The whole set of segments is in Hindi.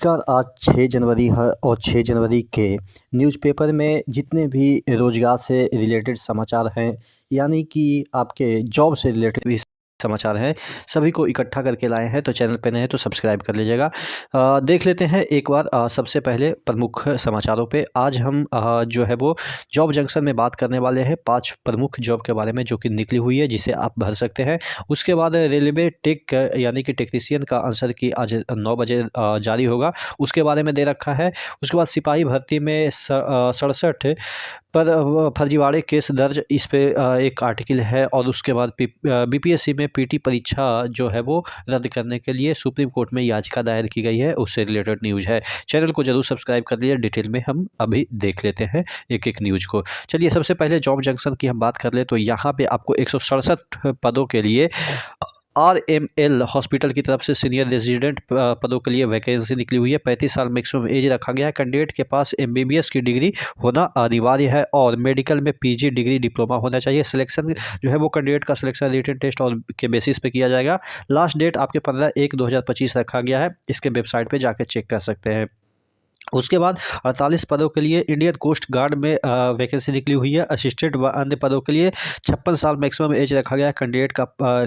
नमस्कार। आज 6 जनवरी है और 6 जनवरी के न्यूज़पेपर में जितने भी रोज़गार से रिलेटेड समाचार हैं, यानी कि आपके जॉब से रिलेटेड भी समाचार हैं, सभी को इकट्ठा करके लाए हैं। तो चैनल पे नए हैं तो सब्सक्राइब कर लीजिएगा। देख लेते हैं एक बार सबसे पहले प्रमुख समाचारों पे। आज हम जो है वो जॉब जंक्शन में बात करने वाले हैं 5 प्रमुख जॉब के बारे में जो कि निकली हुई है, जिसे आप भर सकते हैं। उसके बाद रेलवे टेक यानी कि टेक्नीशियन का आंसर की आज 9 बजे जारी होगा, उसके बारे में दे रखा है। उसके बाद सिपाही भर्ती में 67 पर फर्जीवाड़े केस दर्ज, इस पे एक आर्टिकल है। और उसके बाद बीपीएससी में पीटी परीक्षा जो है वो रद्द करने के लिए सुप्रीम कोर्ट में याचिका दायर की गई है, उससे रिलेटेड न्यूज़ है। चैनल को जरूर सब्सक्राइब कर लीजिए। डिटेल में हम अभी देख लेते हैं एक एक न्यूज़ को। चलिए, सबसे पहले जॉब जंक्शन की हम बात कर ले तो यहाँ पे आपको 167 पदों के लिए आरएमएल हॉस्पिटल की तरफ से सीनियर रेजिडेंट पदों के लिए वैकेंसी निकली हुई है। 35 साल मैक्सिमम एज रखा गया है। कैंडिडेट के पास एमबीबीएस की डिग्री होना अनिवार्य है और मेडिकल में पीजी डिग्री डिप्लोमा होना चाहिए। सिलेक्शन जो है वो कैंडिडेट का सिलेक्शन रिटन टेस्ट और के बेसिस पे किया जाएगा। लास्ट डेट आपके 15/1/2025 रखा गया है। इसके वेबसाइट पे जाकर चेक कर सकते हैं। उसके बाद 48 पदों के लिए इंडियन कोस्ट गार्ड में वैकेंसी निकली हुई है। असिस्टेंट व अन्य पदों के लिए 56 साल मैक्सिमम एज रखा गया है। कैंडिडेट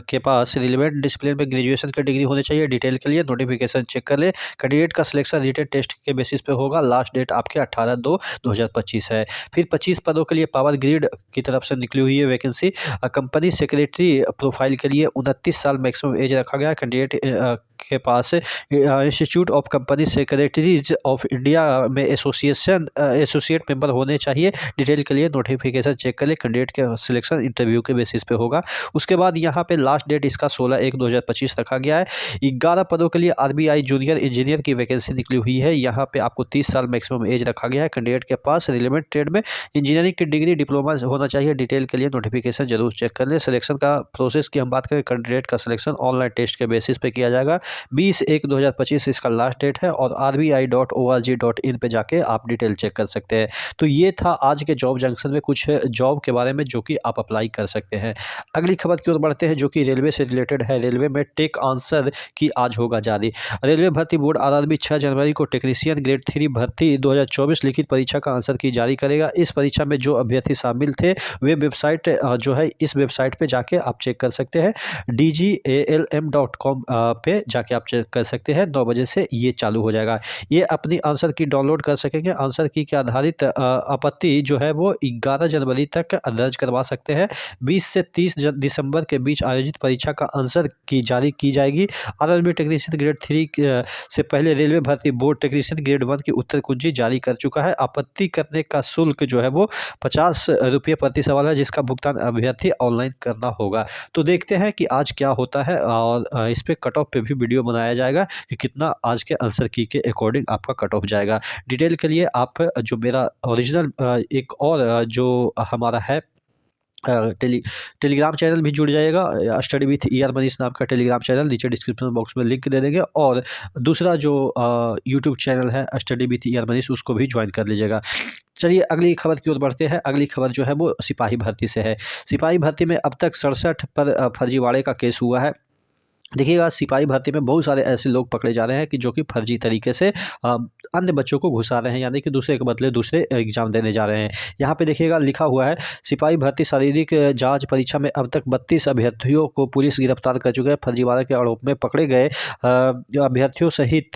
के पास रिलेवेंट डिसिप्लिन में ग्रेजुएशन की डिग्री होनी चाहिए। डिटेल के लिए नोटिफिकेशन चेक कर ले। कैंडिडेट का सिलेक्शन रिटन टेस्ट के बेसिस पे होगा। लास्ट डेट आपके 18/2/2025 है। फिर 25 पदों के लिए पावर ग्रिड की तरफ से निकली हुई है वैकेंसी। कंपनी सेक्रेटरी प्रोफाइल के लिए 29 साल मैक्सिमम एज रखा गया है। कैंडिडेट के पास institute of company secretaries of India में एसोसिएट मेंबर होने चाहिए। डिटेल के लिए नोटिफिकेशन चेक कर ले। कैंडिडेट के सिलेक्शन इंटरव्यू के बेसिस पे होगा। उसके बाद यहाँ पे लास्ट डेट इसका 16/1/2025 रखा गया है। 11 पदों के लिए आरबीआई जूनियर इंजीनियर की वैकेंसी निकली हुई है। यहाँ पे आपको 30 साल मैक्सिमम एज रखा गया है। कैंडिडेट के पास रिलेवेंट ट्रेड में इंजीनियरिंग की डिग्री डिप्लोमा होना चाहिए। डिटेल के लिए नोटिफिकेशन जरूर चेक कर लें। सिलेक्शन का प्रोसेस की हम बात करें, कैंडिडेट का सिलेक्शन ऑनलाइन टेस्ट के बेसिस पे किया जाएगा। 20/1/2025 इसका लास्ट डेट है और rbi.org.in पे जाके आप डिटेल चेक कर सकते हैं। तो ये था आज के जॉब जंक्शन में कुछ जॉब के बारे में जो कि आप अप्लाई कर सकते हैं। अगली खबर की ओर बढ़ते हैं जो कि रेलवे से रिलेटेड है। रेलवे में टेक आंसर की आज होगा जारी। रेलवे भर्ती बोर्ड आरआरबी 6 जनवरी को टेक्नीशियन ग्रेड 3 भर्ती 2024 लिखित परीक्षा का आंसर की जारी करेगा। इस परीक्षा में जो अभ्यर्थी शामिल थे वे वेबसाइट जो है इस वेबसाइट पे जाके आप चेक कर सकते हैं। dgalm.com पे जाके आप चेक कर सकते हैं। 9 बजे से ये चालू हो जाएगा। ये अपनी आंसर की डाउनलोड कर सकेंगे। आंसर की के आधारित आपत्ति जो है वो 11 जनवरी तक दर्ज करवा सकते हैं। 20 से 30 दिसंबर के बीच आयोजित परीक्षा का आंसर की जारी की जाएगी। आरआरबी टेक्नीशियन ग्रेड 3 से पहले रेलवे भर्ती बोर्ड टेक्नीशियन ग्रेड 1 की उत्तर कुंजी जारी कर चुका है। आपत्ति करने का शुल्क जो है वो 50 रुपये प्रति सवाल है, जिसका भुगतान अभ्यर्थी ऑनलाइन करना होगा। तो देखते हैं कि आज क्या होता है और इस पे कट ऑफ पे भी वीडियो बनाया जाएगा कि कितना आज के आंसर की के अकॉर्डिंग आपका कट ऑफ जाएगा। डिटेल के लिए आप जो मेरा ओरिजिनल एक और जो हमारा है टेलीग्राम चैनल भी जुड़ जाएगा। स्टडी विथ ईआर मनीष नाम का टेलीग्राम चैनल नीचे डिस्क्रिप्शन बॉक्स में लिंक दे देंगे। और दूसरा जो यूट्यूब चैनल है स्टडी विथ ईआर मनीष, उसको भी ज्वाइन कर लीजिएगा। चलिए अगली खबर की ओर बढ़ते हैं। अगली खबर जो है वो सिपाही भर्ती से है। सिपाही भर्ती में अब तक 67 पर फर्जीवाड़े का केस हुआ है। देखिएगा, सिपाही भर्ती में बहुत सारे ऐसे लोग पकड़े जा रहे हैं कि जो कि फर्जी तरीके से अन्य बच्चों को घुसा रहे हैं, यानी कि दूसरे के बदले दूसरे एग्जाम देने जा रहे हैं। यहाँ पे देखिएगा लिखा हुआ है, सिपाही भर्ती शारीरिक जांच परीक्षा में अब तक 32 अभ्यर्थियों को पुलिस गिरफ्तार कर चुके हैं। फर्जीवाड़े के आरोप में पकड़े गए अभ्यर्थियों सहित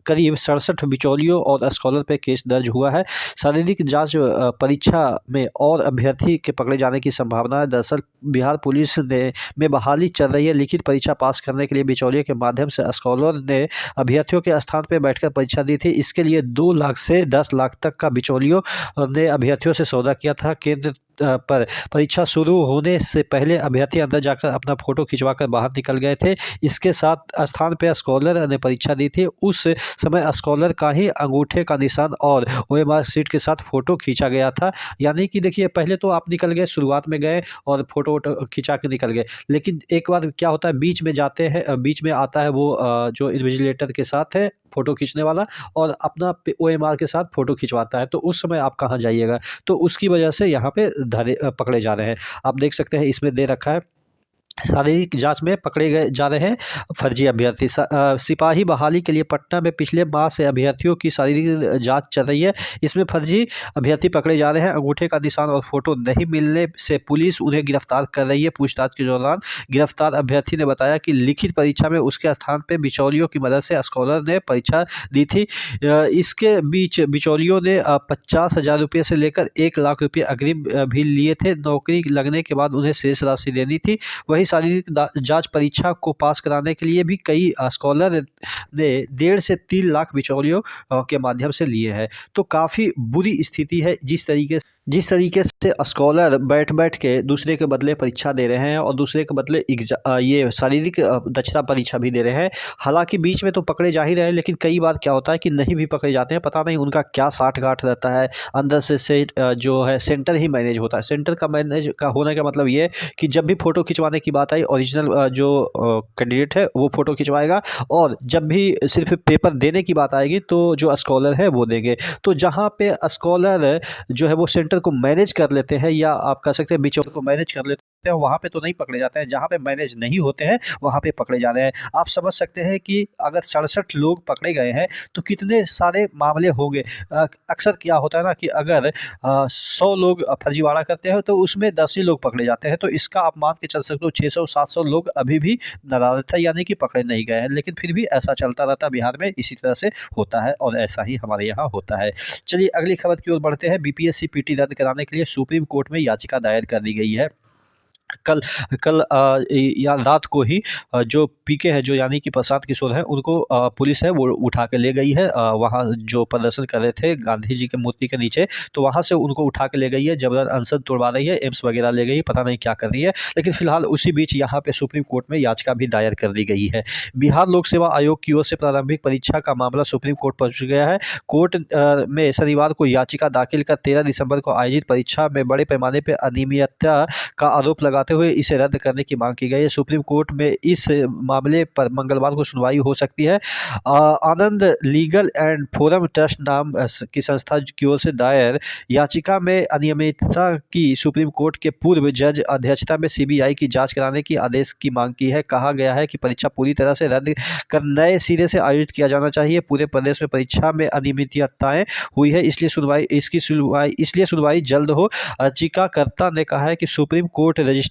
करीब 67 बिचौलियों और स्कॉलर पे केस दर्ज हुआ है। शारीरिक जाँच परीक्षा में और अभ्यर्थी के पकड़े जाने की संभावना है। दरअसल बिहार पुलिस में बहाली चल रही है। लिखित परीक्षा पास करने के लिए बिचौलिए के माध्यम से स्कॉलर ने अभ्यर्थियों के स्थान पर बैठकर परीक्षा दी थी। इसके लिए 2 लाख से 10 लाख तक का बिचौलियों ने अभ्यर्थियों से सौदा किया था। केंद्र पर परीक्षा शुरू होने से पहले अभ्यर्थी अंदर जाकर अपना फोटो खिंचवाकर बाहर निकल गए थे। इसके साथ स्थान पर स्कॉलर ने परीक्षा दी थी। उस समय स्कॉलर का ही अंगूठे का निशान और ओएमआर सीट के साथ फोटो खींचा गया था। यानी कि देखिए, पहले तो आप निकल गए, शुरुआत में गए और फोटो खिंचा के निकल गए, लेकिन एक बार क्या होता है, बीच में जाते हैं, बीच में आता है वो जो इन्विजिलेटर के साथ है फोटो खींचने वाला और अपना ओएमआर के साथ फोटो खिंचवाता है, तो उस समय आप कहाँ जाइएगा। तो उसकी वजह से यहाँ पे पकड़े जा रहे हैं। आप देख सकते हैं इसमें दे रखा है शारीरिक जांच में पकड़े गए जा रहे हैं फर्जी अभ्यर्थी। सिपाही बहाली के लिए पटना में पिछले माह से अभ्यर्थियों की शारीरिक जांच चल रही है। इसमें फर्जी अभ्यर्थी पकड़े जा रहे हैं। अंगूठे का निशान और फोटो नहीं मिलने से पुलिस उन्हें गिरफ्तार कर रही है। पूछताछ के दौरान गिरफ्तार अभ्यर्थी ने बताया कि लिखित परीक्षा में उसके स्थान पर बिचौलियों की मदद से स्कॉलर ने परीक्षा दी थी। इसके बीच बिचौलियों ने 50,000 रुपये से लेकर 1,00,000 रुपये अग्रिम भी लिए थे। नौकरी लगने के बाद उन्हें शेष राशि देनी थी। वहीं शारीरिक जांच परीक्षा को पास कराने के लिए भी कई स्कॉलर ने 1.5 से 3 लाख बिचौलियों के माध्यम से लिए हैं। तो काफ़ी बुरी स्थिति है। जिस तरीके से स्कॉलर बैठ के दूसरे के बदले परीक्षा दे रहे हैं और दूसरे के बदले ये शारीरिक दक्षता परीक्षा भी दे रहे हैं। हालांकि बीच में तो पकड़े जा ही रहे हैं, लेकिन कई बार क्या होता है कि नहीं भी पकड़े जाते हैं। पता नहीं उनका क्या साठ-गांठ रहता है। अंदर से जो है सेंटर ही मैनेज होता है। सेंटर का मैनेज का होने का मतलब ये है कि जब भी फ़ोटो खिंचवाने की बात आई, ओरिजिनल जो कैंडिडेट है वो फ़ोटो खिंचवाएगा, और जब भी सिर्फ पेपर देने की बात आएगी तो जो स्कॉलर है वो देंगे। तो जहाँ पे स्कॉलर जो है वो सेंटर को मैनेज कर लेते हैं, या आप कह सकते हैं बिचौलियों को मैनेज कर लेते हैं, वहाँ पे तो नहीं पकड़े जाते हैं। जहाँ पे मैनेज नहीं होते हैं वहाँ पे पकड़े जा रहे हैं। आप समझ सकते हैं कि अगर 67 लोग पकड़े गए हैं तो कितने सारे मामले होंगे। अक्सर क्या होता है ना कि अगर 100 लोग फर्जीवाड़ा करते हैं तो उसमें 10 ही लोग पकड़े जाते हैं। तो इसका आप मान के चल सकते हो 600-700 लोग अभी भी नदारद है, यानी कि पकड़े नहीं गए हैं। लेकिन फिर भी ऐसा चलता रहता है बिहार में, इसी तरह से होता है और ऐसा ही हमारे यहाँ होता है। चलिए अगली खबर की ओर बढ़ते हैं। बीपीएससी पीटी रद्द कराने के लिए सुप्रीम कोर्ट में याचिका दायर कर दी गई है। कल कल या रात को ही जो पीके हैं, जो यानी कि प्रशांत किशोर हैं, उनको पुलिस है वो उठा के ले गई है। वहाँ जो प्रदर्शन कर रहे थे गांधी जी के मूर्ति के नीचे, तो वहाँ से उनको उठा के ले गई है, जबरन अनशन तोड़वा रही है, एम्स वगैरह ले गई है, पता नहीं क्या कर रही है। लेकिन फिलहाल उसी बीच यहाँ पे सुप्रीम कोर्ट में याचिका भी दायर कर दी गई है। बिहार लोक सेवा आयोग की ओर से प्रारंभिक परीक्षा का मामला सुप्रीम कोर्ट पहुँच गया है। कोर्ट में शनिवार को याचिका दाखिल कर 13 दिसंबर को आयोजित परीक्षा में बड़े पैमाने पर अनियमितता का आरोप लगाते हुए इसे रद्द करने की मांग की गई है। सुप्रीम कोर्ट में इस मामले पर मंगलवार को सुनवाई हो सकती है। आनंद लीगल एंड फोरम ट्रस्ट नाम की संस्था की ओर से दायर याचिका में अनियमितता की सुप्रीम कोर्ट के पूर्व जज अध्यक्षता में सीबीआई की जांच कराने की आदेश की मांग की है। कहा गया है कि परीक्षा पूरी तरह से रद्द कर नए सिरे से आयोजित किया जाना चाहिए। पूरे प्रदेश में परीक्षा में अनियमितताएं हुई है, इसलिए सुनवाई जल्द हो। याचिकाकर्ता ने कहा है कि सुप्रीम कोर्ट रजिस्ट्री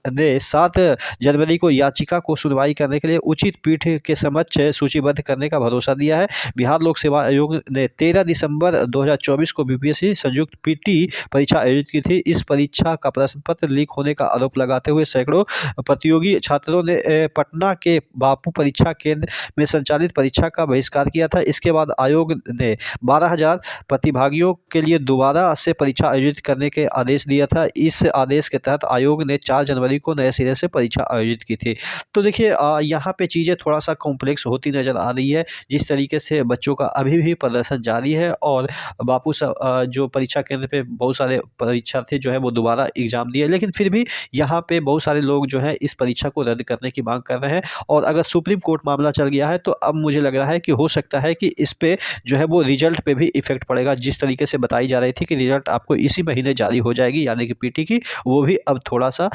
ने 7 जनवरी को याचिका को सुनवाई करने के लिए उचित पीठ के समक्ष सूचीबद्ध करने का भरोसा दिया है। बिहार लोक सेवा आयोग ने 13 दिसंबर 2024 को बीपीएससी संयुक्त पीटी परीक्षा आयोजित की थी। इस परीक्षा का प्रश्न पत्र लीक होने का आरोप लगाते हुए सैकड़ों प्रतियोगी छात्रों ने पटना के बापू परीक्षा केंद्र में संचालित परीक्षा का बहिष्कार किया था। इसके बाद आयोग ने 12,000 प्रतिभागियों के लिए दोबारा से परीक्षा आयोजित करने के आदेश दिया था। इस आदेश के तहत आयोग ने 4 जनवरी को नए सिरे से परीक्षा आयोजित की थी। तो देखिए यहाँ पे चीज़ें थोड़ा सा कॉम्प्लेक्स होती नज़र आ रही है। जिस तरीके से बच्चों का अभी भी प्रदर्शन जारी है, और बापू जो परीक्षा केंद्र पे बहुत सारे परीक्षार्थी जो है वो दोबारा एग्ज़ाम दिए, लेकिन फिर भी यहाँ पे बहुत सारे लोग जो है इस परीक्षा को रद्द करने की मांग कर रहे हैं। और अगर सुप्रीम कोर्ट मामला चल गया है तो अब मुझे लग रहा है कि हो सकता है कि इस पे जो है वो रिजल्ट पे भी इफेक्ट पड़ेगा। जिस तरीके से बताई जा रही थी कि रिजल्ट आपको इसी महीने जारी हो जाएगी, यानी कि पीटी की, वो भी अब थोड़ा सा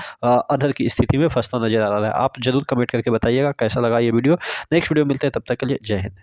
अधर की स्थिति में फंसता नजर आ रहा है। आप जरूर कमेंट करके बताइएगा कैसा लगा ये वीडियो। नेक्स्ट वीडियो मिलते हैं, तब तक के लिए जय हिंद।